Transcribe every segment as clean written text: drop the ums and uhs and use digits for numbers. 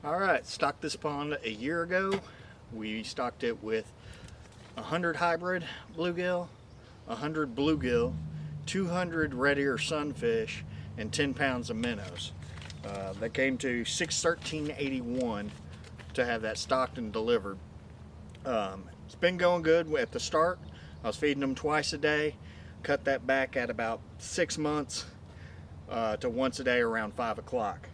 Alright, stocked this pond a year ago. We stocked it with 100 hybrid bluegill, 100 bluegill, 200 red ear sunfish, and 10 pounds of minnows. That came to $613.81 to have that stocked and delivered. It's been going good at the start. I was feeding them twice a day. Cut that back at about 6 months to once a day around 5 o'clock.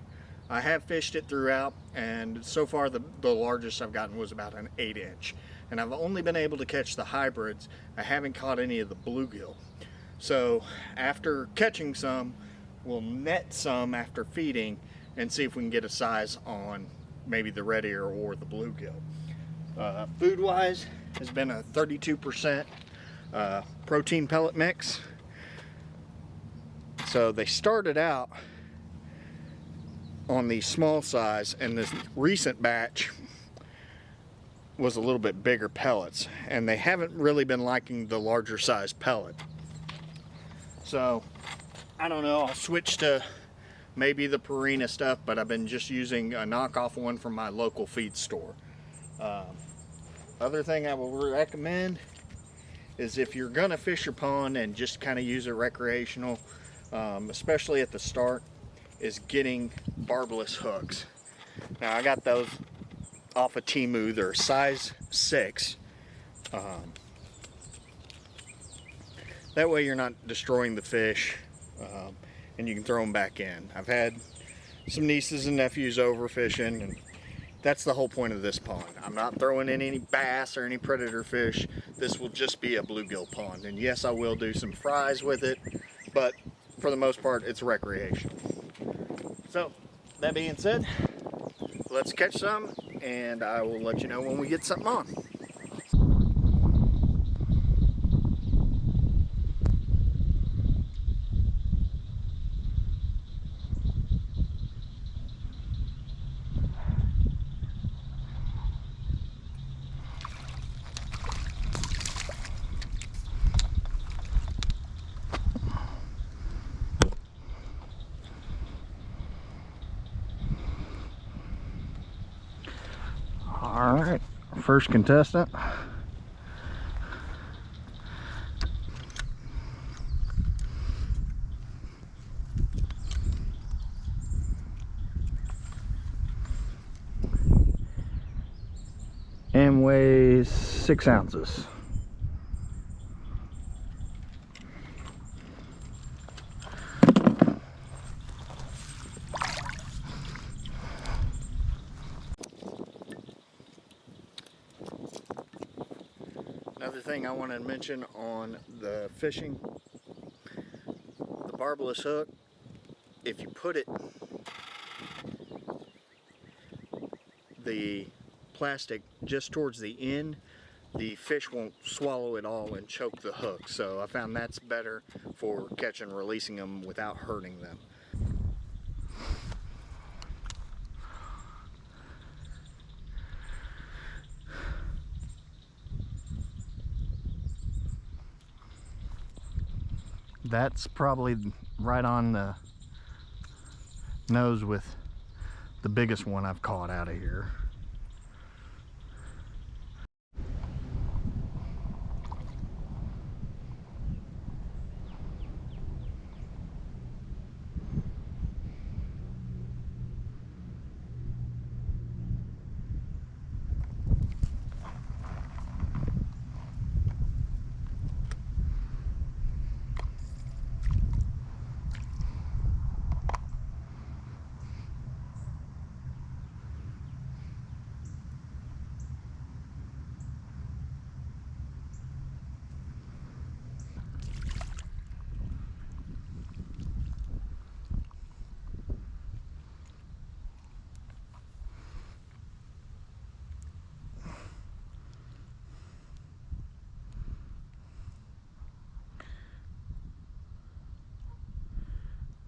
I have fished it throughout, and so far the largest I've gotten was about an 8-inch. And I've only been able to catch the hybrids. I haven't caught any of the bluegill. So after catching some, we'll net some after feeding and see if we can get a size on maybe the red ear or the bluegill. Food-wise, has been a 32% protein pellet mix. So they started out on the small size, and this recent batch was a little bit bigger pellets, and they haven't really been liking the larger size pellet. So I don't know, I'll switch to maybe the Purina stuff, but I've been just using a knockoff one from my local feed store. Other thing I will recommend is if you're gonna fish your pond and just kind of use it recreational, especially at the start, is getting barbless hooks. Now I got those off of Temu. They're size 6. That way you're not destroying the fish, and you can throw them back in. I've had some nieces and nephews over fishing, and that's the whole point of this pond. I'm not throwing in any bass or any predator fish. This will just be a bluegill pond, and yes, I will do some fries with it, but for the most part it's recreational. So that being said, let's catch some, and I will let you know when we get something on. All right, first contestant. And weighs 6 ounces. Another thing I wanted to mention on the fishing, the barbless hook, if you put the plastic just towards the end, the fish won't swallow it all and choke the hook. So I found that's better for catching and releasing them without hurting them. That's probably right on the nose with the biggest one I've caught out of here.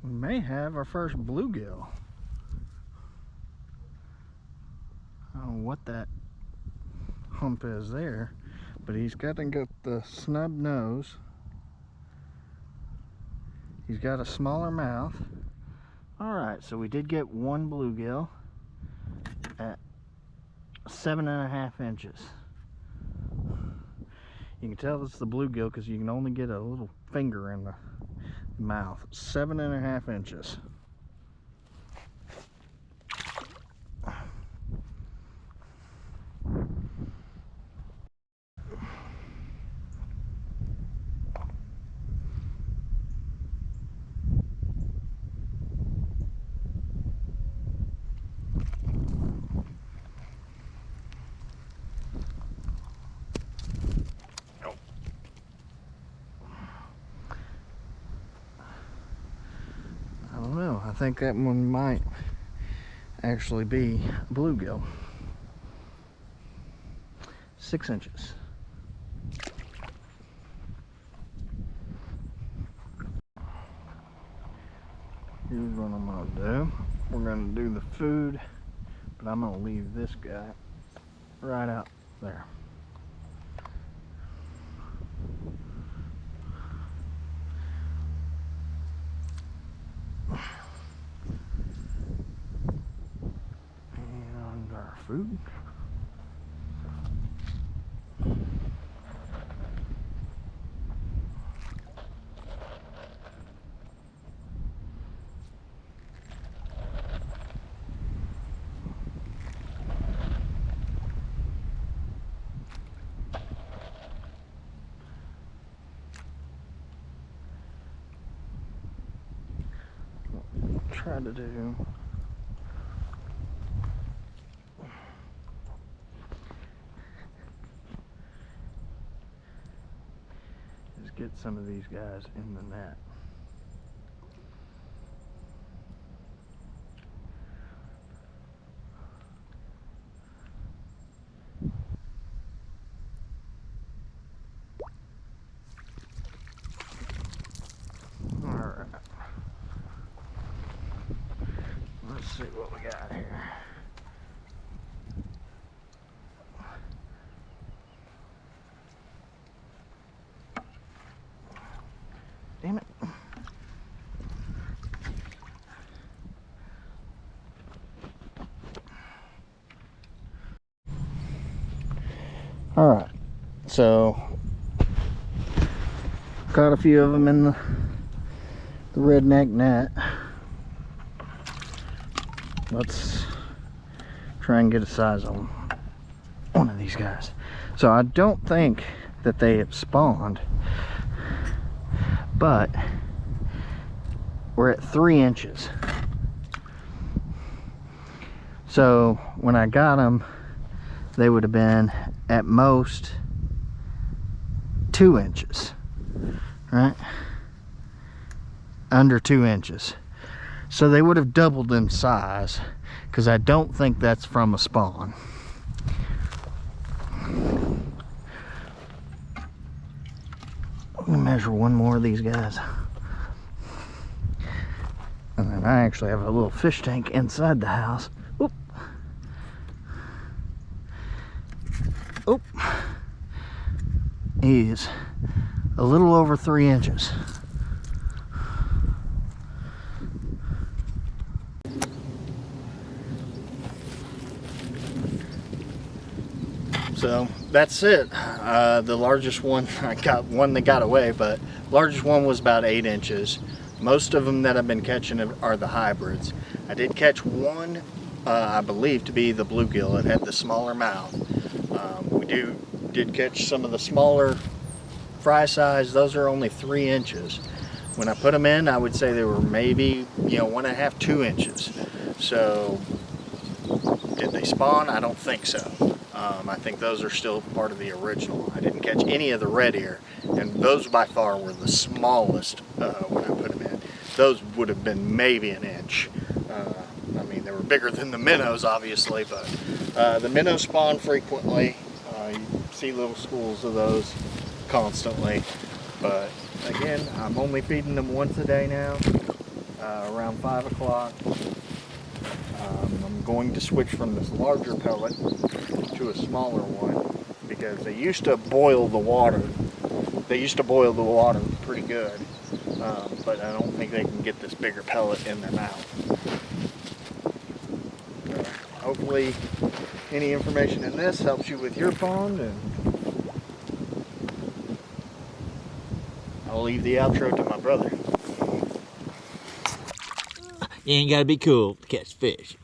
We may have our first bluegill. I don't know what that hump is there, but he's got the snub nose. He's got a smaller mouth. All right, so we did get one bluegill, at 7.5 inches. You can tell it's the bluegill because you can only get a little finger in the mouth. 7.5 inches. I don't know. I think that one might actually be a bluegill. 6 inches. Here's what I'm gonna do. We're gonna do the food, but I'm gonna leave this guy right out there. And our food. Try to do is get some of these guys in the net. All right, let's see what we got here. Damn it. All right, so caught a few of them in the redneck net. Let's try and get a size on one of these guys. So I don't think that they have spawned, but we're at 3 inches. So when I got them, they would have been at most 2 inches, right? Under 2 inches. So they would have doubled in size, because I don't think that's from a spawn. Let me measure one more of these guys. And then I actually have a little fish tank inside the house. Oop. Oop. He's a little over 3 inches. So that's it. The largest one, I got one that got away, but largest one was about 8 inches. Most of them that I've been catching are the hybrids. I did catch one, I believe to be the bluegill. It had the smaller mouth. We did catch some of the smaller fry size. Those are only 3 inches. When I put them in, I would say they were maybe, 1.5, 2 inches. So did they spawn? I don't think so. I think those are still part of the original. I didn't catch any of the red ear, and those by far were the smallest when I put them in. Those would have been maybe an inch. I mean, they were bigger than the minnows, obviously, but the minnows spawn frequently. You see little schools of those constantly, but again, I'm only feeding them once a day now, around 5 o'clock. I'm going to switch from this larger pellet to a smaller one, because they used to boil the water. They used to boil the water pretty good, but I don't think they can get this bigger pellet in their mouth. hopefully any information in this helps you with your pond, and I'll leave the outro to my brother. You ain't gotta be cool to catch fish.